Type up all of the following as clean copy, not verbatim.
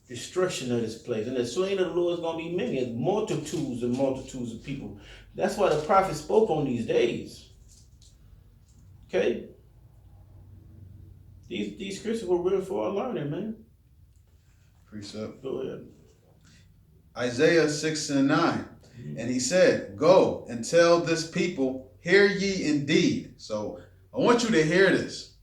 destruction of this place. And the slain of the Lord is going to be many, and multitudes and multitudes of people. That's why the prophet spoke on these days. Okay? These scriptures were written for our learning, man. Precept. Go ahead. Isaiah 6 and 9. And he said, go and tell this people, hear ye indeed. So I want you to hear this,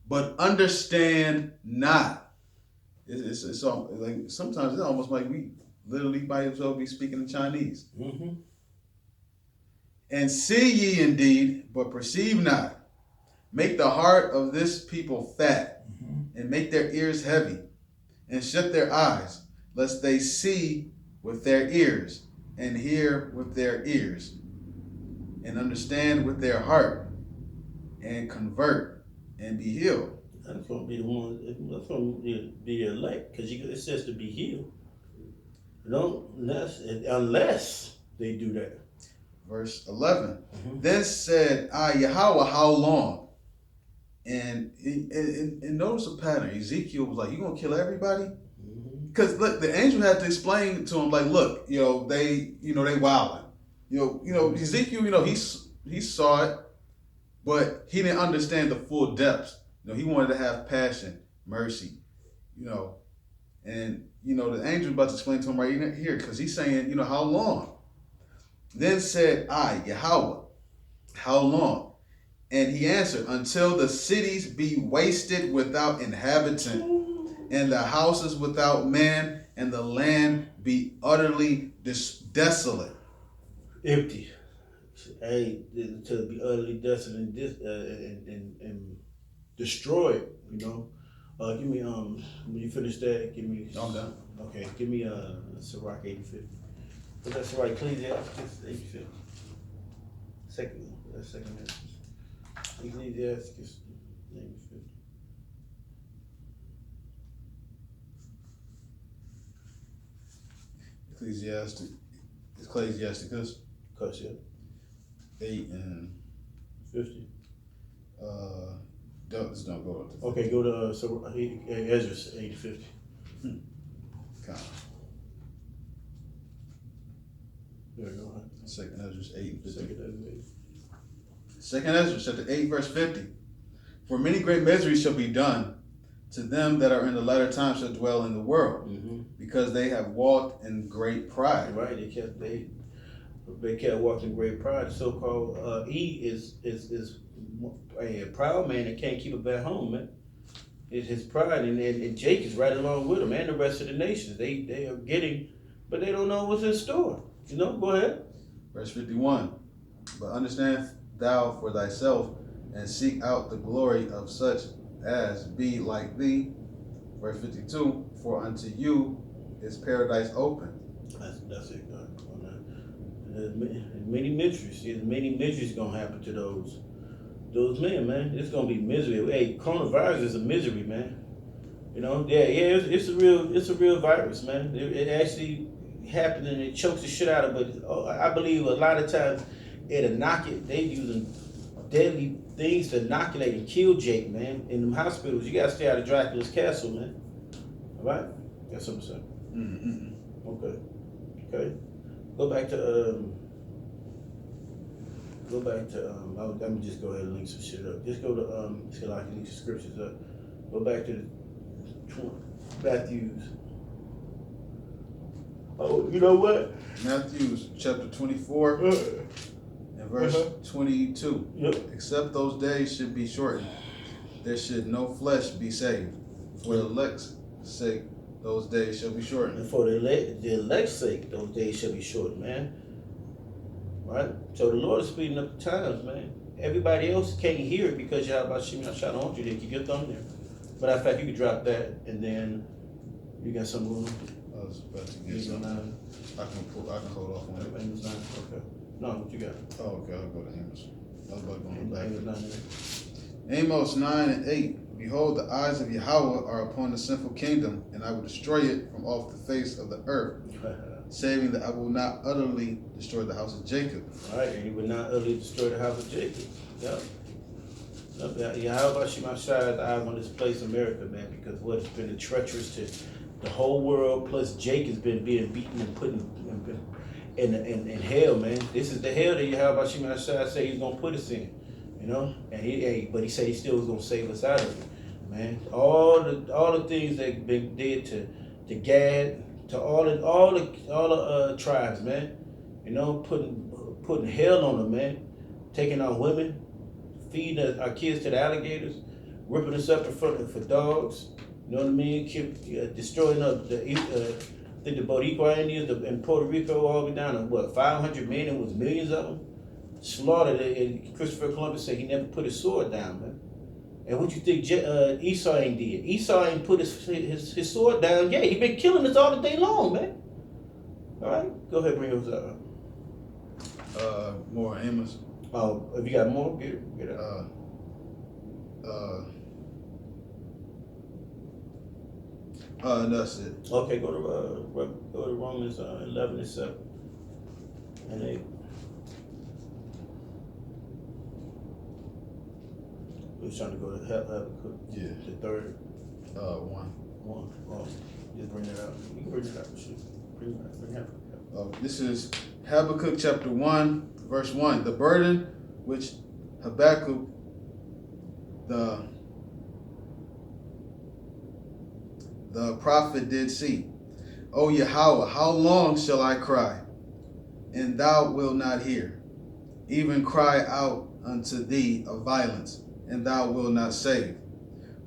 but understand not. It's all, like sometimes it's almost like we literally by ourselves be speaking in Chinese. Mm-hmm. And see ye indeed, but perceive not. Make the heart of this people fat, and make their ears heavy, and shut their eyes, lest they see with their ears, and hear with their ears, and understand with their heart, and convert, and be healed. That's going to be the one. That's going to be the elect, because it says to be healed. Unless they do that. Verse 11. Then said I, Yahweh, how long? And notice a pattern. Ezekiel was like, you going to kill everybody? Because look, the angel had to explain to him, like, look, they wilding. Ezekiel, he saw it, but he didn't understand the full depths. He wanted to have passion, mercy, and the angel about to explain to him right here, because he's saying, how long? Then said I, Yahweh, how long? And he answered, until the cities be wasted without inhabitant, and the houses without man, and the land be utterly desolate. Empty. Hey, to be utterly desolate and destroyed, Give me, when you finish that, give me. I'm done. Okay, give me Sirach 850. That's right, Ecclesiastes 850. Second Ecclesiastes 850. Ecclesiasticus. Cuss, yeah. 8 and 50. Don't go up to 50. Okay, go to Ezra's 850. Kind of. There you go. Second Ezra 8 and 50. Second Ezra 8. Second Ezra chapter 8 verse 50. For many great miseries shall be done to them that are in the latter time shall dwell in the world, because they have walked in great pride. Right, they kept walking in great pride. So-called E is a proud man that can't keep it back home, man. It's his pride, and Jake is right along with him, and the rest of the nations. They are getting, but they don't know what's in store. Go ahead. Verse 51. But understand thou for thyself, and seek out the glory of such as be like thee. Verse 52. For unto you is paradise open. That's it, God. There's many miseries. There's many miseries gonna happen to those men, man. It's gonna be misery. Hey, coronavirus is a misery, man. It's a real virus, man. It actually happened and it chokes the shit out of it. But I believe a lot of times it'll knock it. They using deadly things to inoculate and kill Jake, man. In them hospitals, you gotta stay out of Dracula's castle, man. All right, got something to say? Okay. Go back to I'm gonna just go ahead and link some shit up. Just go to so I can link some scriptures up. Go back to Matthew's. Oh, you know what? Matthew chapter 24 and verse 22. Yep. Except those days should be shortened, there should no flesh be saved. For the elect's sake, those days shall be shortened. And for the elect's sake, those days shall be shortened, man. Right? So the Lord is speeding up the times, man. Everybody else can't hear it because y'all about Shimon shot on you. They keep your thumb there. But in fact, you can drop that, and then you got some room. I was about to get some. I can hold off on it. Amos 9. Okay. No, what you got? Oh, okay. I'll go to Amos. I was about to go back. Amos 9. Amos 9 and 8. Behold, the eyes of Yahweh are upon the sinful kingdom, and I will destroy it from off the face of the earth, saving that I will not utterly destroy the house of Jacob. All right, and he will not utterly destroy the house of Jacob. Yep. How about Shimon shot the eyes on this place, America, man? Because it's been treacherous to the whole world plus Jake has been being beaten and put in hell, man. This is the hell that Yahweh Shema Shai say he's gonna put us in, you know. And but he said he still was gonna save us out of it, man. All the things that been did to Gad, to all the tribes, man. You know, putting hell on them, man. Taking our women, feeding our kids to the alligators, ripping us up in front for dogs. You know what I mean? Destroying the Boricua Indians in Puerto Rico all the way down to 500 men, it was millions of them. Slaughtered, and Christopher Columbus said he never put his sword down, man. And what you think Esau ain't did? Esau ain't put his sword down. Yeah, he been killing us all the day long, man. All right, go ahead, bring those up. More Amos. Oh, if you got more, get it. That's it. Okay, go to Romans 11 and 7 and 8. We're trying to go to Habakkuk. Yeah. The third. One. Oh, just bring that out. You can bring it out. Bring Habakkuk. This is Habakkuk chapter 1, verse 1. The burden which Habakkuk, the prophet, did see. O Yahweh, how long shall I cry, and thou wilt not hear? Even cry out unto thee of violence, and thou wilt not save.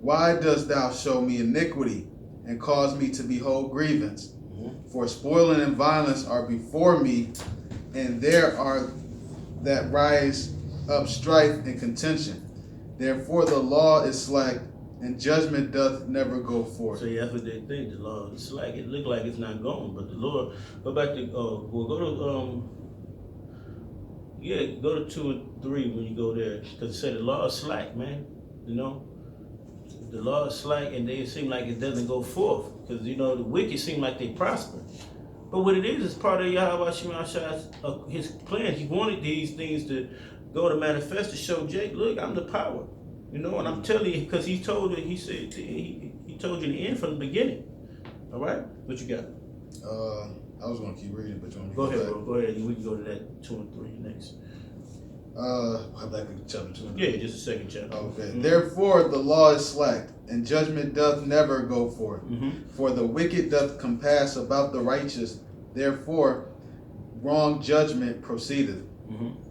Why dost thou show me iniquity, and cause me to behold grievance? For spoiling and violence are before me, and there are that rise up strife and contention. Therefore the law is slack, and judgment doth never go forth. So yeah, that's what they think. The law is slack. It look like it's not going, but the Lord. Go back to go to 2 and 3 when you go there, because it said the law is slack, man. You know, the law is slack, and they seem like it doesn't go forth, because you know the wicked seem like they prosper. But what it is part of Yahweh Shema Shai's his plan. He wanted these things to go to manifest to show Jake, look, I'm the power. You know, and I'm telling you, because he told you, he told you the end from the beginning. All right? What you got? I was going to keep reading, but you want me to go ahead, bro. Go ahead. We can go to that 2 and 3 next. Habakkuk chapter 2 and 3. Yeah, just a second chapter. Okay. Mm-hmm. Therefore the law is slack, and judgment doth never go forth. Mm-hmm. For the wicked doth compass about the righteous. Therefore wrong judgment proceedeth. Mm-hmm.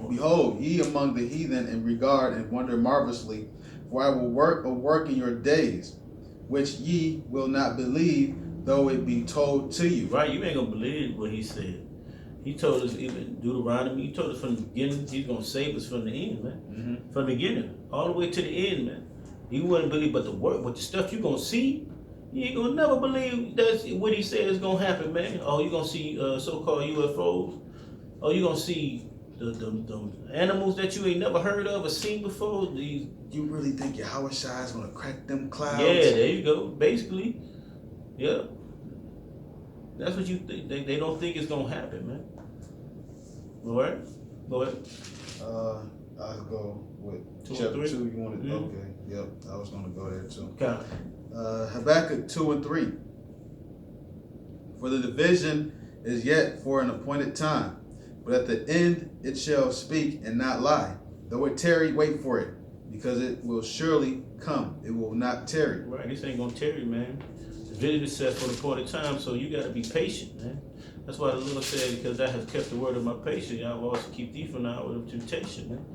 Behold, ye among the heathen, and regard and wonder marvelously, for I will work a work in your days, which ye will not believe, though it be told to you. Right, you ain't gonna believe what he said. He told us, even Deuteronomy, he told us from the beginning, he's gonna save us from the end, man. Mm-hmm. From the beginning, all the way to the end, man. You wouldn't believe, but the work, but the stuff you gonna see, you ain't gonna never believe that's what he said is gonna happen, man. Oh, you gonna see so-called UFOs. Oh, you gonna see the animals that you ain't never heard of or seen before. These. You really think Yahweh Shai is gonna crack them clouds? Yeah, there you go. Basically, yeah. That's what you think. They don't think it's gonna happen, man. All right, go ahead. I'll go with 2 chapter and 3. 2. You wanted? Mm-hmm. Okay. Yep. I was gonna go there too. Okay. Habakkuk 2 and 3. For the division is yet for an appointed time, but at the end it shall speak and not lie. Though it tarry, wait for it, because it will surely come. It will not tarry. Right, this ain't gonna tarry, man. The vision is set for the appointed time, so you gotta be patient, man. That's why the Lord said, because thou hast kept the word of my patience, I will also keep thee from the hour of temptation, man.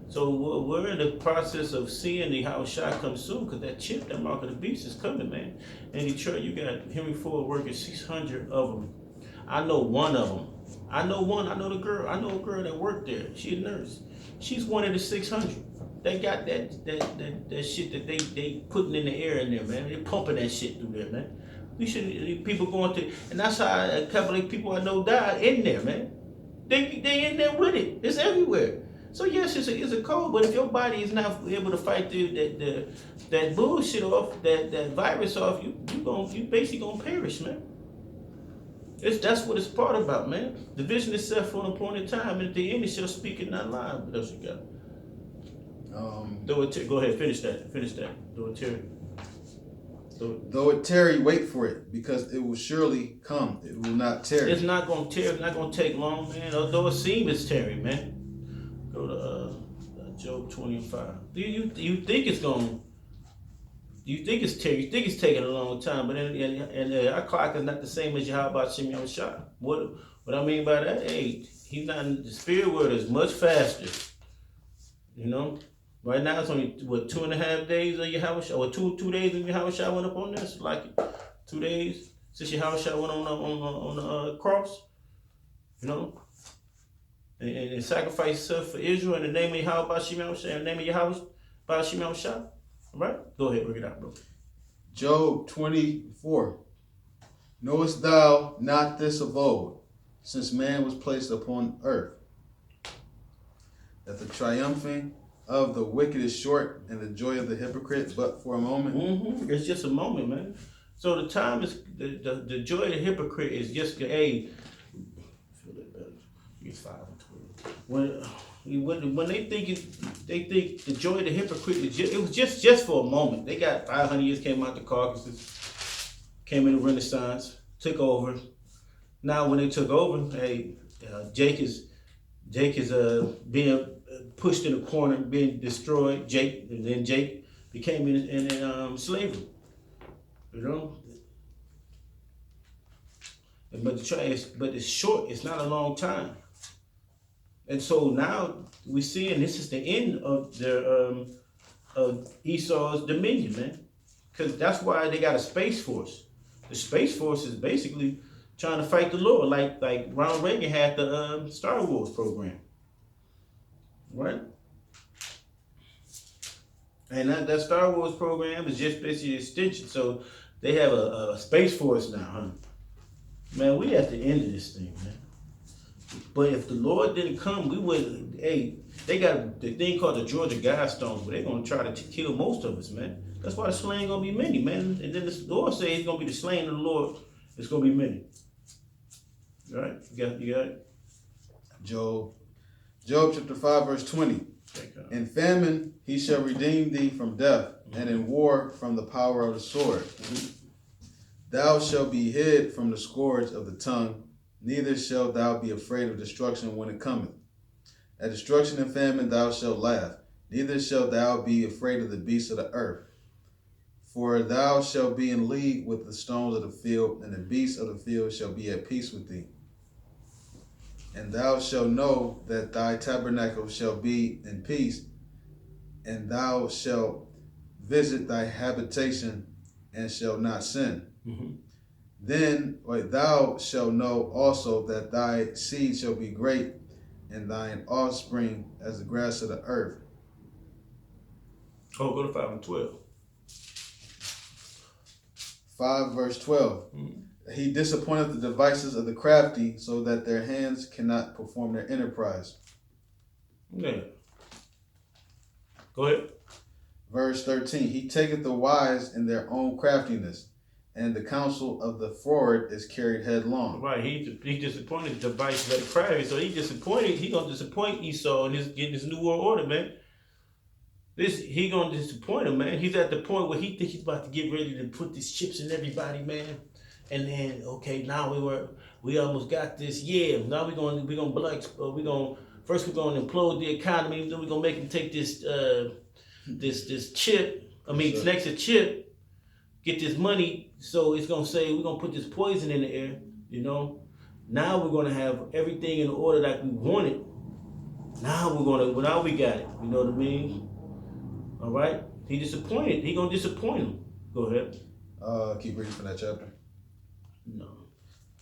So we're in the process of seeing the Yahweh Shai come soon, because that chip, that mark of the beast is coming, man. In Detroit, you got Henry Ford working 600 of them. I know one of them. I know the girl. I know a girl that worked there. She's a nurse. She's one of the 600. They got that shit that they putting in the air in there, man. They pumping that shit through there, man. We should people going to, and that's how a couple of people I know died in there, man. They in there with it. It's everywhere. So yes, it's a code, but if your body is not able to fight that bullshit off, that virus off, you basically gonna perish, man. That's what it's part about, man. The vision is set for an appointed time, and at the end it shall speak and not lie. What else you got? Go ahead, finish that. Do it, Terry. Though it tarry, wait for it, because it will surely come. It will not tarry. It's not gonna tarry. It's not gonna take long, man. Although it seems it's tarry, man. Go to Job 20:5. You think it's gonna? You think it's tarry? You think it's taking a long time? But our clock is not the same as Yahweh Shimon Shah. What I mean by that? Hey, he's not in the spirit world is much faster. You know. Right now it's only what 2.5 days of Yahweh Shah, or two days of Yahweh Shah went up on this, like 2 days since Yahweh Shah went on the cross, you know, and sacrificed himself for Israel in the name of Yahweh Shimon Shah, in the name of Yahweh Shimon Shah. All right, go ahead, bring it out, bro. Job 24. Knowest thou not this of old, since man was placed upon earth, that the triumphing of the wicked is short, and the joy of the hypocrite but for a moment? Mm-hmm. It's just a moment, man. So the time is the joy of the hypocrite is just a. Feel it better. It's 5 and 12. When they think the joy of the hypocrite is it was just for a moment. They got 500 years, came out the Caucasus, came in the Renaissance, took over. Now when they took over, hey, Jake is being pushed in a corner, being destroyed. And then Jake became in slavery. You know, but it's short. It's not a long time. And so now we're seeing this is the end of their of Esau's dominion, man. Because that's why they got a space force. The space force is basically trying to fight the Lord, like Ronald Reagan had the Star Wars program, right? And that Star Wars program is just basically an extension. So they have a space force now, huh? Man, we at the end of this thing, man. But if the Lord didn't come, we would. Hey, they got the thing called the Georgia Guidestones, where they're gonna try to kill most of us, man. That's why the slain gonna be many, man. And then the Lord says it's gonna be the slain of the Lord. It's gonna be many. All right, you got it. Job chapter 5 verse 20. In famine he shall redeem thee from death, and in war from the power of the sword. Thou shalt be hid from the scourge of the tongue, neither shalt thou be afraid of destruction when it cometh. At destruction and famine thou shalt laugh, neither shalt thou be afraid of the beasts of the earth. For thou shalt be in league with the stones of the field, and the beasts of the field shall be at peace with thee. And thou shalt know that thy tabernacle shall be in peace, and thou shalt visit thy habitation, and shalt not sin. Mm-hmm. Then thou shalt know also that thy seed shall be great, and thine offspring as the grass of the earth. Oh, go to 5 and 12. 5 verse 12. Mm-hmm. He disappointeth the devices of the crafty, so that their hands cannot perform their enterprise. Yeah. Go ahead. Verse 13. He taketh the wise in their own craftiness, and the counsel of the froward is carried headlong. Right. He disappointed the devices of the crafty, so he gonna disappoint Esau in getting his new world order, man. He gonna disappoint him, man. He's at the point where he thinks he's about to get ready to put these chips in everybody, man. And then, okay, now we almost got this. Yeah, now we're gonna first we're gonna implode the economy. Then we're gonna make him take this chip. Next to chip, get this money. So it's gonna say we're gonna put this poison in the air. You know, now we're gonna have everything in order like we wanted. Now we got it. You know what I mean? All right. He disappointed. He gonna disappoint him. Go ahead. Keep reading from that chapter. No.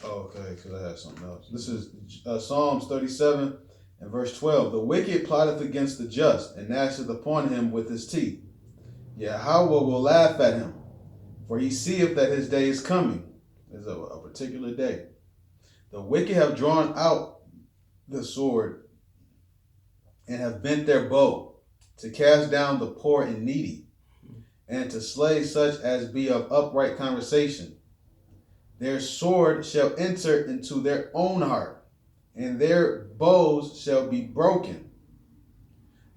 Oh, okay, because I have something else. This is Psalms 37 and verse 12. The wicked plotteth against the just, and gnasheth upon him with his teeth. Yahweh will laugh at him, for he seeth that his day is coming. There's a particular day. The wicked have drawn out the sword, and have bent their bow, to cast down the poor and needy, and to slay such as be of upright conversation. Their sword shall enter into their own heart, and their bows shall be broken.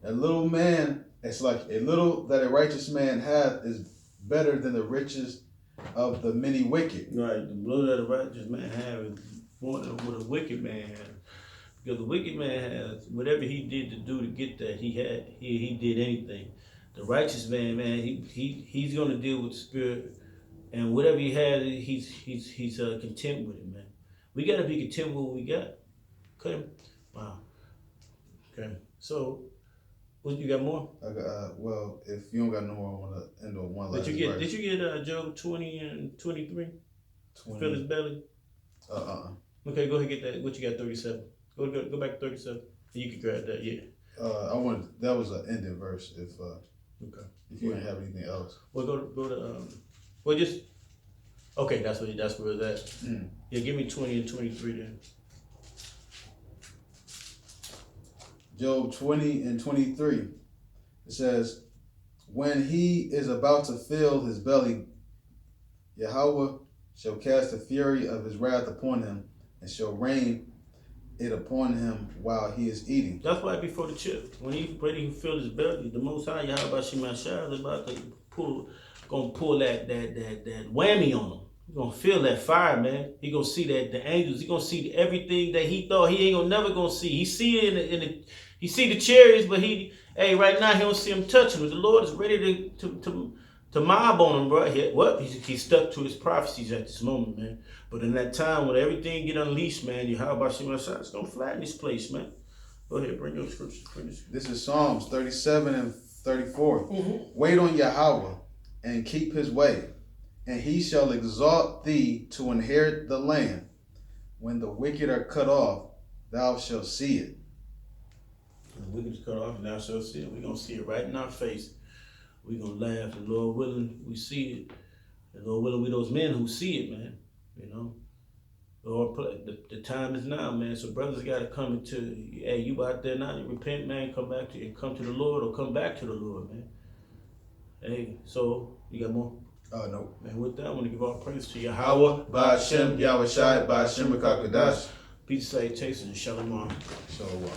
A little that a righteous man hath is better than the riches of the many wicked. Right, the blood of the righteous man have is more than what a wicked man has. Because the wicked man has whatever he did to do to get that, he did anything. The righteous man, he's gonna deal with the spirit, and whatever he has, he's content with it, man. We gotta be content with what we got. Okay, wow. Okay, so what you got more? I got, well, if you don't got no more, I want to end on one last Did you verse. get Job 20 and 23? Fill his belly. Okay, go ahead and get that. What you got? 37. Go back to 37. You can grab that. Yeah. That was an ending verse. If Okay. if you didn't have anything else. Well, go to well, just okay. That's where it's at. Yeah, give me 20 and 23 then. Job 20 and 23. It says, when he is about to fill his belly, Yahweh shall cast the fury of his wrath upon him, and shall rain it upon him while he is eating. That's why before the chip, when he ready to fill his belly, the Most High Yahweh Shemashah is about to pull that whammy on him. He gonna feel that fire, man. He gonna see that the angels. He gonna see everything that he thought he ain't never gonna see. He see it he see the chariots, but right now he don't see him touching. But the Lord is ready to mob on him, bro. He's stuck to his prophecies at this moment, man. But in that time when everything get unleashed, man, Yahweh Shemashah is gonna flatten this place, man. Go ahead, bring your scripture. This is Psalms 37 and 34. Wait on Yahweh and keep his way, and he shall exalt thee to inherit the land. When the wicked are cut off, thou shalt see it. When the wicked is cut off, thou shalt see it. We're going to see it right in our face. We're going to laugh. And Lord willing, we see it. And Lord willing, we those men who see it, man. You know? Lord, the time is now, man. So brothers got to come into, hey, you out there now, you repent, man, come to the Lord, or come back to the Lord, man. Hey, so, you got more? No. And with that, I want to give all praise to Yahweh, Ba'Shem, Yahweh Shai, Ba'Shem, Kakadash. Peace, salutation, and shalom. Shalom.